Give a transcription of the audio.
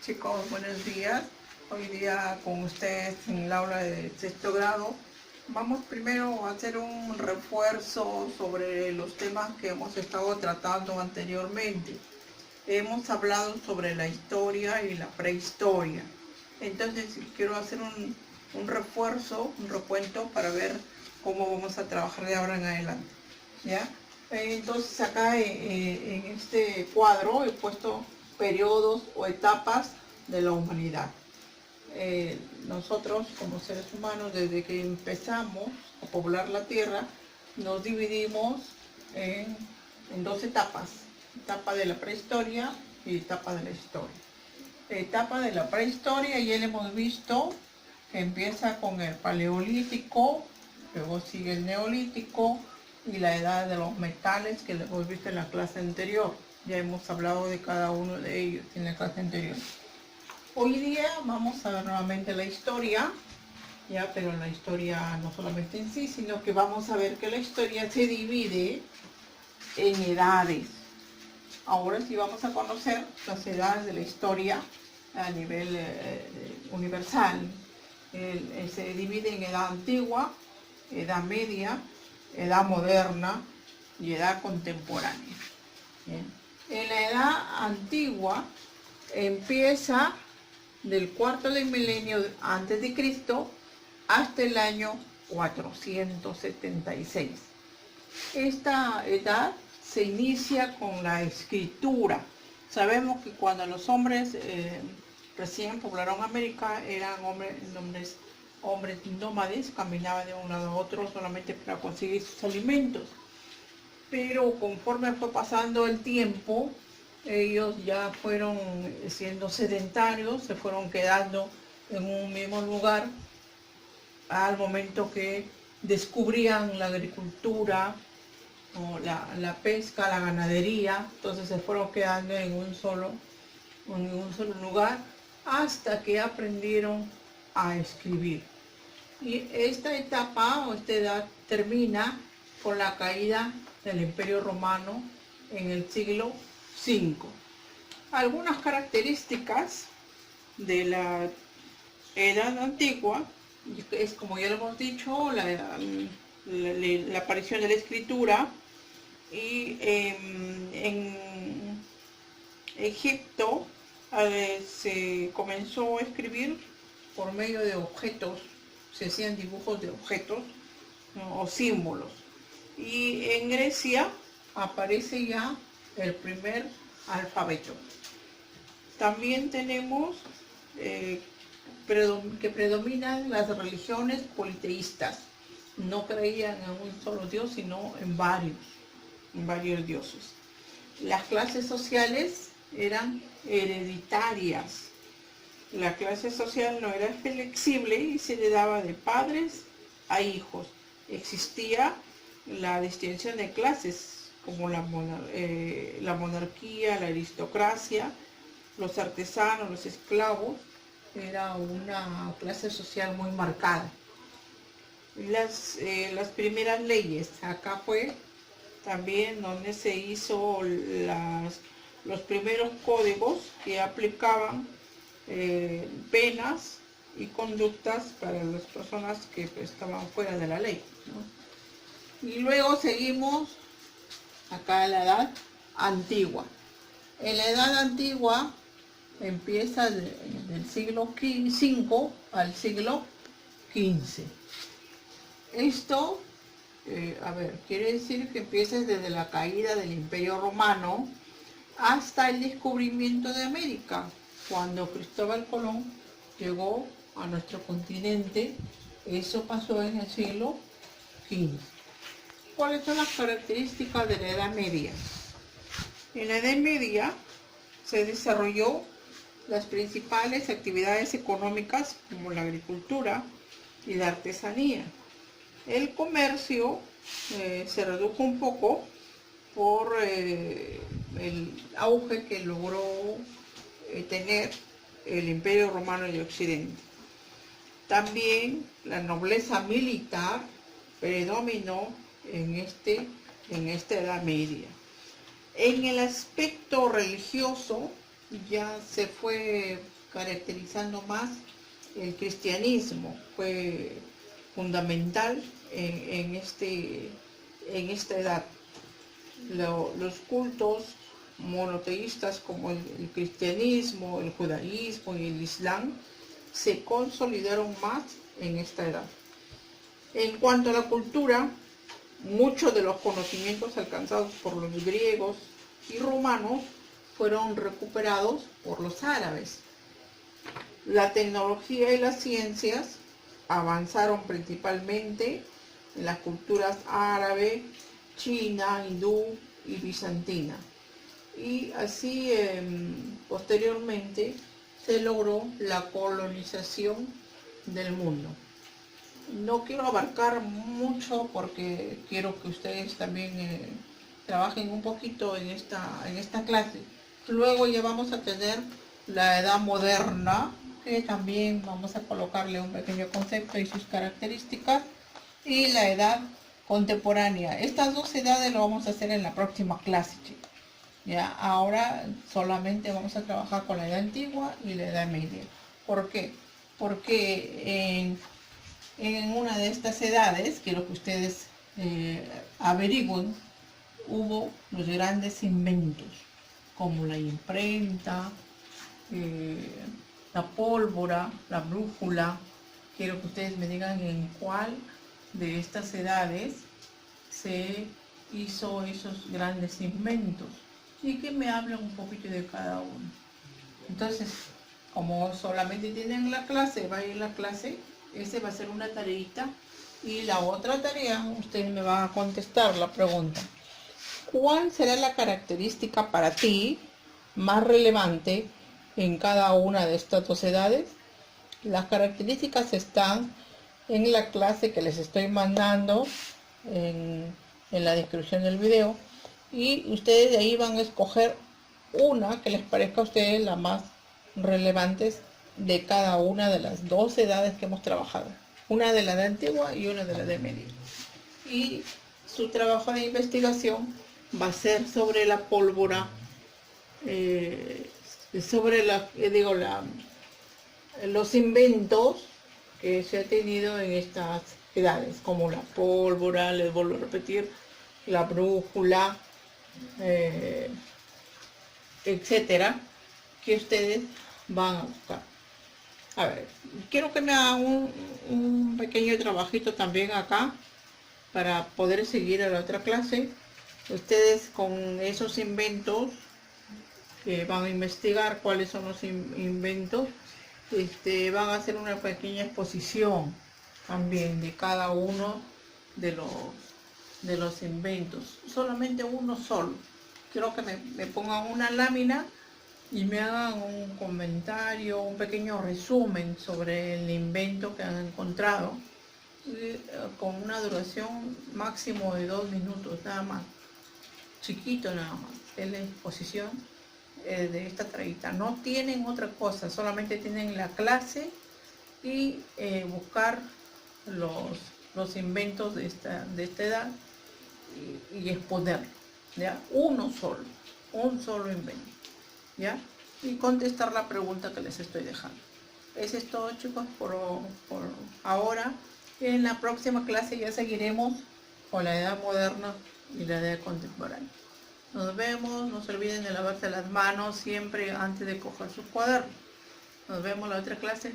Chicos, buenos días. Hoy día con ustedes en el aula de sexto grado. Vamos primero a hacer un refuerzo sobre los temas que hemos estado tratando anteriormente. Hemos hablado sobre la historia y la prehistoria. Entonces quiero hacer un refuerzo, un recuento para ver cómo vamos a trabajar de ahora en adelante. ¿Ya? Entonces acá en este cuadro he puesto periodos o etapas de la humanidad. Nosotros como seres humanos, desde que empezamos a poblar la Tierra, nos dividimos en dos etapas: etapa de la prehistoria y etapa de la historia. Etapa de la prehistoria ya le hemos visto que empieza con el paleolítico, luego sigue el neolítico y la edad de los metales, que lo hemos visto en la clase anterior. Ya hemos hablado de cada uno de ellos en la clase anterior. Hoy día vamos a ver nuevamente la historia, ya, pero la historia no solamente en sí, sino que vamos a ver que la historia se divide en edades. Ahora sí vamos a conocer las edades de la historia a nivel universal. Se divide en edad antigua, edad media, edad moderna y edad contemporánea. Bien. En la edad antigua empieza del cuarto del milenio antes de Cristo hasta el año 476. Esta edad se inicia con la escritura. Sabemos que cuando los hombres recién poblaron América eran hombres nómades, caminaban de un lado a otro solamente para conseguir sus alimentos. Pero conforme fue pasando el tiempo, ellos ya fueron siendo sedentarios, se fueron quedando en un mismo lugar al momento que descubrían la agricultura, o la pesca, la ganadería. Entonces se fueron quedando en un solo lugar hasta que aprendieron a escribir. Y esta etapa o esta edad termina con la caída del Imperio Romano en el siglo V. Algunas características de la edad antigua es, como ya lo hemos dicho, la aparición de la escritura. Y en Egipto se comenzó a escribir por medio de objetos, se hacían dibujos de objetos, ¿no?, o símbolos. Y en Grecia aparece ya el primer alfabeto. También tenemos que predominan las religiones politeístas. No creían en un solo Dios, sino en varios dioses. Las clases sociales eran hereditarias. La clase social no era flexible y se le daba de padres a hijos. Existía la distinción de clases, como la monarquía, la aristocracia, los artesanos, los esclavos. Era una clase social muy marcada. Las primeras leyes, acá fue también donde se hizo los primeros códigos que aplicaban penas y conductas para las personas que estaban fuera de la ley, ¿no? Y luego seguimos acá en la edad antigua. En la edad antigua empieza del siglo V al siglo XV. Esto, quiere decir que empieza desde la caída del Imperio Romano hasta el descubrimiento de América, cuando Cristóbal Colón llegó a nuestro continente. Eso pasó en el siglo XV. ¿Cuáles son las características de la Edad Media? En la Edad Media se desarrolló las principales actividades económicas como la agricultura y la artesanía. El comercio se redujo un poco por el auge que logró tener el Imperio Romano de Occidente. También la nobleza militar predominó en esta Edad Media. En el aspecto religioso ya se fue caracterizando más el cristianismo, fue fundamental en esta edad. Los cultos monoteístas como el cristianismo, el judaísmo y el islam se consolidaron más en esta edad. En cuanto a la cultura, muchos de los conocimientos alcanzados por los griegos y romanos fueron recuperados por los árabes. La tecnología y las ciencias avanzaron principalmente en las culturas árabe, china, hindú y bizantina. Y así posteriormente se logró la colonización del mundo. No quiero abarcar mucho porque quiero que ustedes también trabajen un poquito en esta clase. Luego ya vamos a tener la edad moderna, que también vamos a colocarle un pequeño concepto y sus características, y la edad contemporánea. Estas dos edades lo vamos a hacer en la próxima clase, chicos. Ya, ahora solamente vamos a trabajar con la edad antigua y la edad media. ¿Por qué? Porque en una de estas edades, quiero que ustedes averigüen, hubo los grandes inventos, como la imprenta, la pólvora, la brújula. Quiero que ustedes me digan en cuál de estas edades se hizo esos grandes inventos y que me hablen un poquito de cada uno. Entonces, como solamente tienen la clase, va a ir la clase, ese va a ser una tareita, y la otra tarea, ustedes me van a contestar la pregunta: ¿cuál será la característica para ti más relevante en cada una de estas dos edades? Las características están en la clase que les estoy mandando en la descripción del video, y ustedes de ahí van a escoger una que les parezca a ustedes la más relevante de cada una de las dos edades que hemos trabajado, una de la edad antigua y una de la edad media. Y su trabajo de investigación va a ser sobre la pólvora, sobre los inventos que se ha tenido en estas edades, como la pólvora, les vuelvo a repetir, la brújula, etcétera, que ustedes van a buscar. A ver, quiero que me hagan un pequeño trabajito también acá para poder seguir a la otra clase. Ustedes con esos inventos que van a investigar cuáles son los inventos, van a hacer una pequeña exposición también de cada uno de los inventos, solamente uno solo. Quiero que me pongan una lámina y me hagan un comentario, un pequeño resumen sobre el invento que han encontrado, con una duración máximo de 2 minutos, nada más, chiquito nada más. Es la exposición de esta tareita. No tienen otra cosa, solamente tienen la clase y buscar los inventos de esta edad y exponer, ¿ya? Un solo invento, ¿ya? Y contestar la pregunta que les estoy dejando. Eso es todo, chicos, por ahora. En la próxima clase ya seguiremos con la edad moderna y la edad contemporánea. Nos vemos, no se olviden de lavarse las manos siempre antes de coger sus cuadernos. Nos vemos en la otra clase.